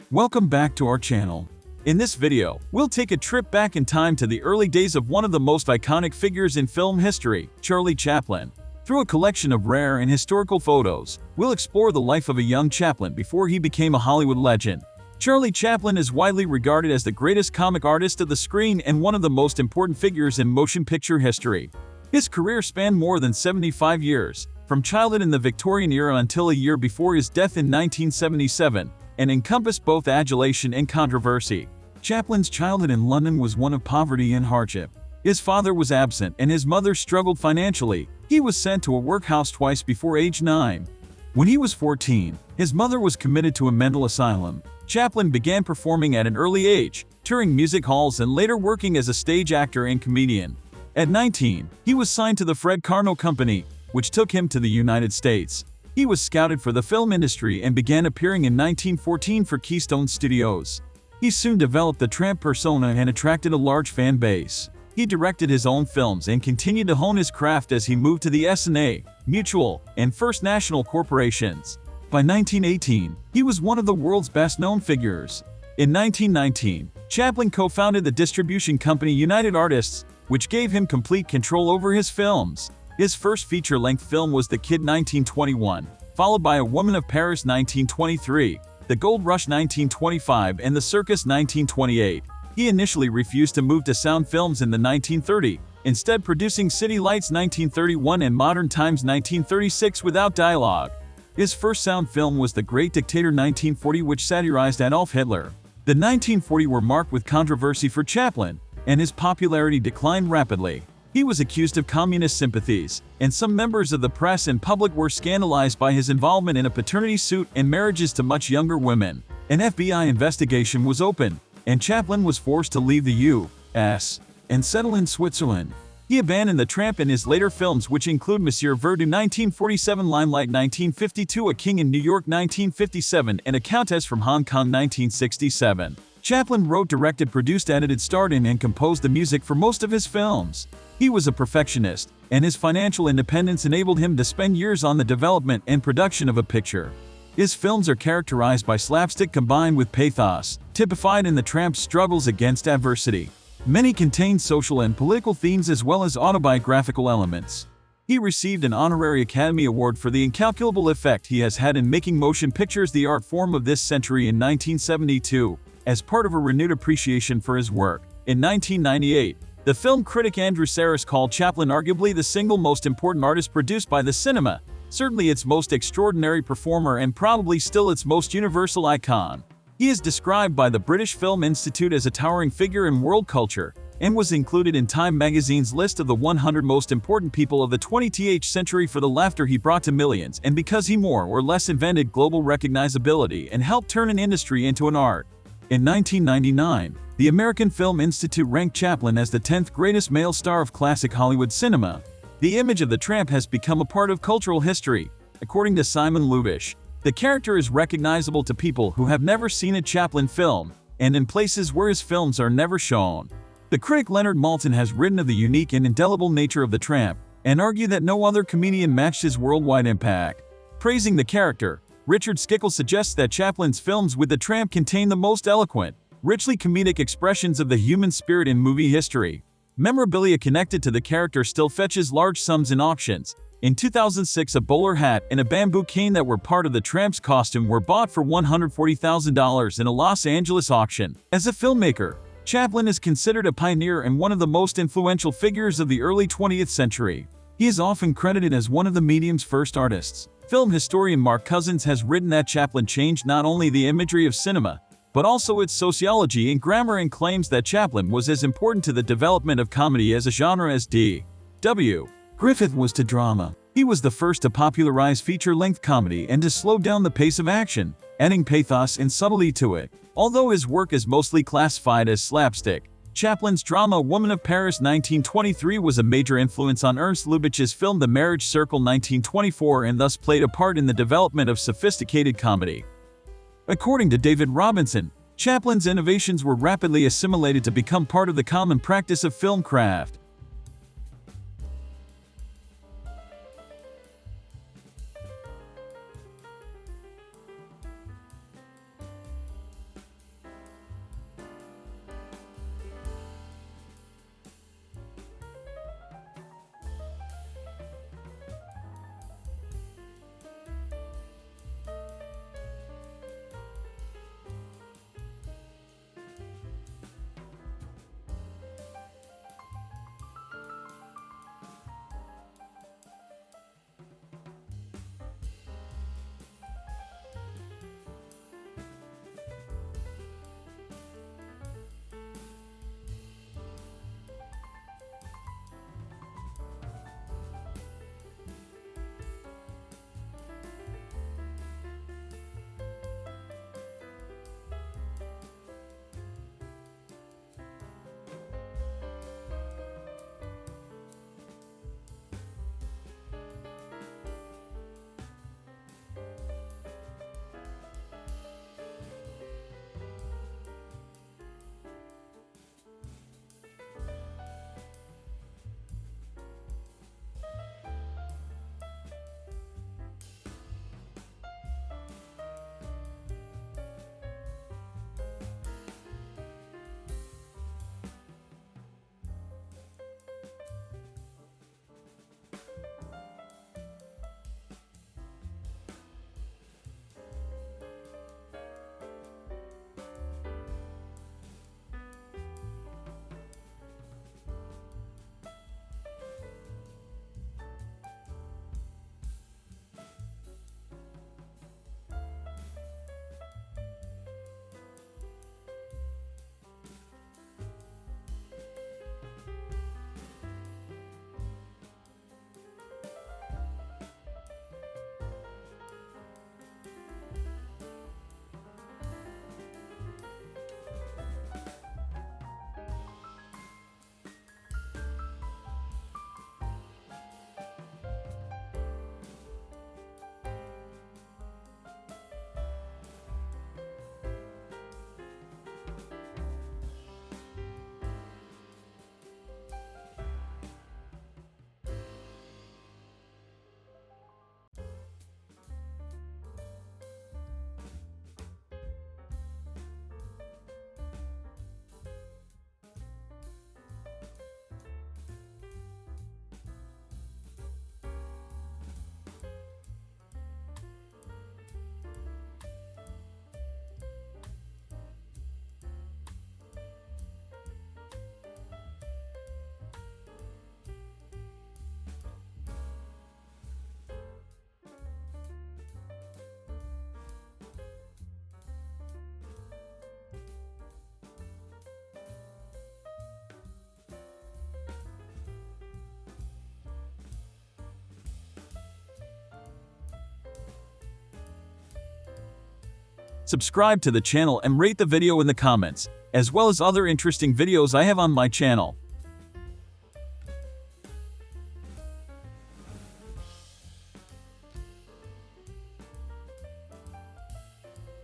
Welcome back to our channel. In this video, we'll take a trip back in time to the early days of one of the most iconic figures in film history, Charlie Chaplin. Through a collection of rare and historical photos, we'll explore the life of a young Chaplin before he became a Hollywood legend. Charlie Chaplin is widely regarded as the greatest comic artist of the screen and one of the most important figures in motion picture history. His career spanned more than 75 years, from childhood in the Victorian era until a year before his death in 1977, and encompassed both adulation and controversy. Chaplin's childhood in London was one of poverty and hardship. His father was absent and his mother struggled financially. He was sent to a workhouse twice before age 9. When he was 14, his mother was committed to a mental asylum. Chaplin began performing at an early age, touring music halls and later working as a stage actor and comedian. At 19, he was signed to the Fred Karno Company, which took him to the United States. He was scouted for the film industry and began appearing in 1914 for Keystone Studios. He soon developed the tramp persona and attracted a large fan base. He directed his own films and continued to hone his craft as he moved to the S&A, Mutual, and First National corporations. By 1918, he was one of the world's best-known figures. In 1919, Chaplin co-founded the distribution company United Artists, which gave him complete control over his films. His first feature-length film was The Kid 1921, followed by A Woman of Paris 1923, The Gold Rush 1925, and The Circus 1928. He initially refused to move to sound films in the 1930s, instead producing City Lights 1931 and Modern Times 1936 without dialogue. His first sound film was The Great Dictator 1940, which satirized Adolf Hitler. The 1940s were marked with controversy for Chaplin, and his popularity declined rapidly. He was accused of communist sympathies, and some members of the press and public were scandalized by his involvement in a paternity suit and marriages to much younger women. An FBI investigation was opened, and Chaplin was forced to leave the U.S. and settle in Switzerland. He abandoned the tramp in his later films, which include Monsieur Verdoux 1947, Limelight 1952, A King in New York 1957, and A Countess from Hong Kong 1967. Chaplin wrote, directed, produced, edited, starred in, and composed the music for most of his films. He was a perfectionist, and his financial independence enabled him to spend years on the development and production of a picture. His films are characterized by slapstick combined with pathos, typified in the tramp's struggles against adversity. Many contain social and political themes as well as autobiographical elements. He received an honorary Academy Award for the incalculable effect he has had in making motion pictures the art form of this century in 1972, as part of a renewed appreciation for his work. In 1998, the film critic Andrew Sarris called Chaplin arguably the single most important artist produced by the cinema, certainly its most extraordinary performer and probably still its most universal icon. He is described by the British Film Institute as a towering figure in world culture, and was included in Time magazine's list of the 100 most important people of the 20th century for the laughter he brought to millions and because he more or less invented global recognizability and helped turn an industry into an art. In 1999, the American Film Institute ranked Chaplin as the 10th greatest male star of classic Hollywood cinema. The image of the tramp has become a part of cultural history. According to Simon Lubish, the character is recognizable to people who have never seen a Chaplin film, and in places where his films are never shown. The critic Leonard Maltin has written of the unique and indelible nature of the tramp, and argued that no other comedian matched his worldwide impact. Praising the character, Richard Skickle suggests that Chaplin's films with the tramp contain the most eloquent, richly comedic expressions of the human spirit in movie history. Memorabilia connected to the character still fetches large sums in auctions. In 2006, a bowler hat and a bamboo cane that were part of the tramp's costume were bought for $140,000 in a Los Angeles auction. As a filmmaker, Chaplin is considered a pioneer and one of the most influential figures of the early 20th century. He is often credited as one of the medium's first artists. Film historian Mark Cousins has written that Chaplin changed not only the imagery of cinema, but also its sociology and grammar, and claims that Chaplin was as important to the development of comedy as a genre as D.W. Griffith was to drama. He was the first to popularize feature-length comedy and to slow down the pace of action, adding pathos and subtlety to it. Although his work is mostly classified as slapstick, Chaplin's drama Woman of Paris 1923 was a major influence on Ernst Lubitsch's film The Marriage Circle 1924 and thus played a part in the development of sophisticated comedy. According to David Robinson, Chaplin's innovations were rapidly assimilated to become part of the common practice of film craft. subscribe to the channel and rate the video in the comments, as well as other interesting videos I have on my channel.